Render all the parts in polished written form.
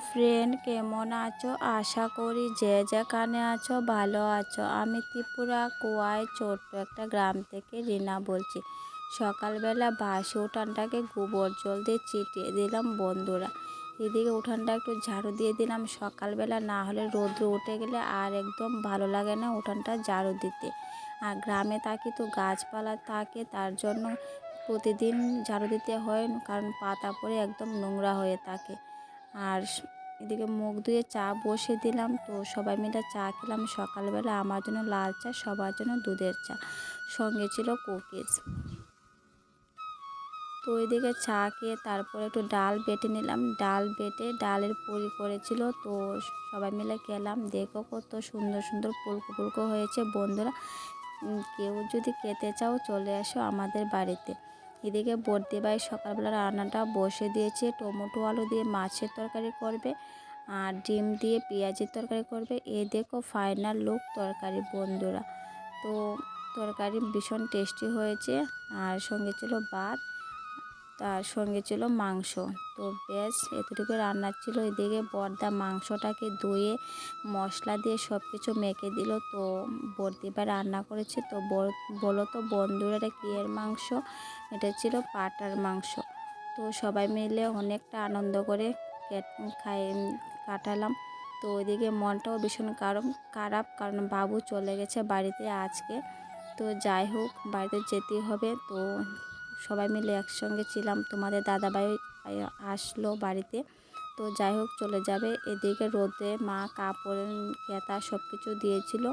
Friend, কেমন আছো? আশা করি যে যেখানে আছো ভালো আছো। আমি ত্রিপুরা কোয়ায় ছোট্ট একটা গ্রাম থেকে রিনা বলছি। সকালবেলা বাসি উঠানটাকে গোবর জল দিয়ে ছিটিয়ে দিলাম বন্ধুরা। এদিকে উঠানটা একটু ঝাড়ু দিয়ে দিলাম, সকালবেলা না হলে রৌদ্র উঠে গেলে আর একদম ভালো লাগে না উঠানটা ঝাড়ু দিতে। আর গ্রামে থাকি তো গাছপালা থাকে, তার জন্য প্রতিদিন ঝাড়ু দিতে হয়, কারণ পাতা পড়ে একদম নোংরা হয়ে থাকে। আর এদিকে মুখ ধুয়ে চা বসে দিলাম, তো সবাই মিলে চা খেলাম সকালবেলা। আমার জন্য লাল চা, সবার জন্য দুধের চা, সঙ্গে ছিল কুকিজ। তো ওইদিকে চা খেয়ে তারপরে একটু ডাল বেটে নিলাম, ডাল বেটে ডালের পুরি করেছিল, তো সবাই মিলে খেলাম। দেখো কত সুন্দর সুন্দর ফুলকো ফুলকো হয়েছে বন্ধুরা। কেউ যদি খেতে চাও চলে আসো আমাদের বাড়িতে। এদিকে বর্দি ভাই সকালবেলা রান্নাটা বসে দিয়েছে, টমেটো আলু দিয়ে মাছের তরকারি করবে আর ডিম দিয়ে পেঁয়াজের তরকারি করবে। এই দেখো ফাইনাল লুক তরকারি বন্ধুরা। তো তরকারি ভীষণ টেস্টি হয়েছে, আর সঙ্গে ছিল ভাত, তার সঙ্গে ছিল মাংস। তো বেশ এতটুকু রান্না ছিল। এদিকে বর্দা মাংসটাকে ধুয়ে মশলা দিয়ে সব কিছু মেখে দিল। তো বর্দিবা রান্না করেছে। তো বলো তো বন্ধুরা এটা কী এর মাংস? এটা ছিল পাটার মাংস। তো সবাই মিলে অনেকটা আনন্দ করে কাটালাম। তো ওইদিকে মনটাও ভীষণ খারাপ, কারণ বাবু চলে গেছে বাড়িতে আজকে। তো যাই হোক, বাড়িতে যেতেই হবে। তো সবাই মিলে একসঙ্গে ছিলাম, তোমাদের দাদাভাই আসলো বাড়িতে। তো যাই হোক চলে যাবে। এদিকে রোদে মা কাপড় কেতা সব কিছু দিয়েছিল,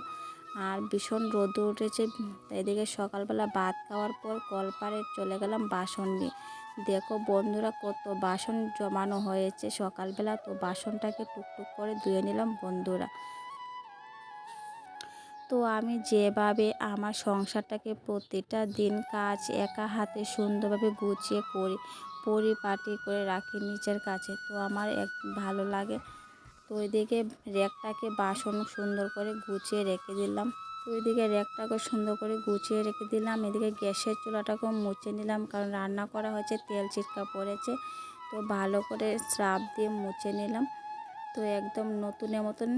আর ভীষণ রোদ উঠেছে। এদিকে সকালবেলা ভাত খাওয়ার পর কলপাড়ে চলে গেলাম বাসন নিয়ে। দেখো বন্ধুরা কত বাসন জমানো হয়েছে সকালবেলা। তো বাসনটাকে টুকটুক করে ধুয়ে নিলাম বন্ধুরা। তো আমি যেভাবে আমার সংসারটাকে প্রতিটা দিন কাজ একা হাতে সুন্দরভাবে গুছিয়ে করি, পরিপাটি করে রাখি নিচের কাছে, তো আমার ভালো লাগে। তো ওইদিকে র্যাকটাকে বাসন সুন্দর করে গুছিয়ে রেখে দিলাম। তো ওইদিকে র্যাকটাকে সুন্দর করে গুছিয়ে রেখে দিলাম। এদিকে গ্যাসের চুলাটাকেও মুছে নিলাম, কারণ রান্না করা হয়েছে, তেল ছিটকা পড়েছে। তো ভালো করে স্রাব দিয়ে মুছে নিলাম। তো একদম নতুনের মতন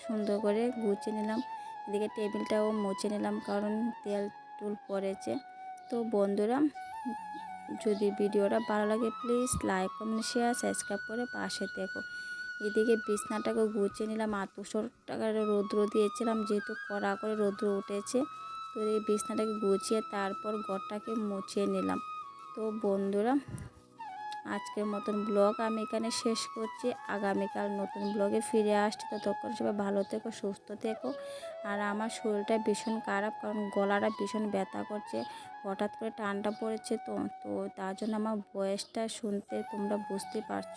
সুন্দর করে গুছিয়ে নিলাম। এদিকে টেবিলটাও মুছে নিলাম, কারণ তেল টুল পড়েছে। তো বন্ধুরা, যদি ভিডিওটা ভালো লাগে please like comment share subscribe করে পাশে থেকো। এদিকে বিছনাটাকে গুছিয়ে নিলাম। 800 টাকার রৌদ্র দিয়েছিলাম, যেহেতু কড়া করে রৌদ্র উঠেছে। তো এই বিছনাটাকে গুছিয়ে তারপর ঘরটাকে মুছিয়ে নিলাম। তো বন্ধুরা, আজকের মতন ব্লগ আমি এখানে শেষ করছি। আগামীকাল নতুন ব্লগে ফিরে আসছি। ততক্ষণ সবাই ভালো থেকো, সুস্থ থেকো। আর আমার শরীরটা ভীষণ খারাপ, কারণ গলাটা ভীষণ ব্যথা করছে, হঠাৎ করে ঠান্ডা পড়েছে। তো তার জন্য আমার ভয়েসটা শুনতে তোমরা বুঝতে পারছো।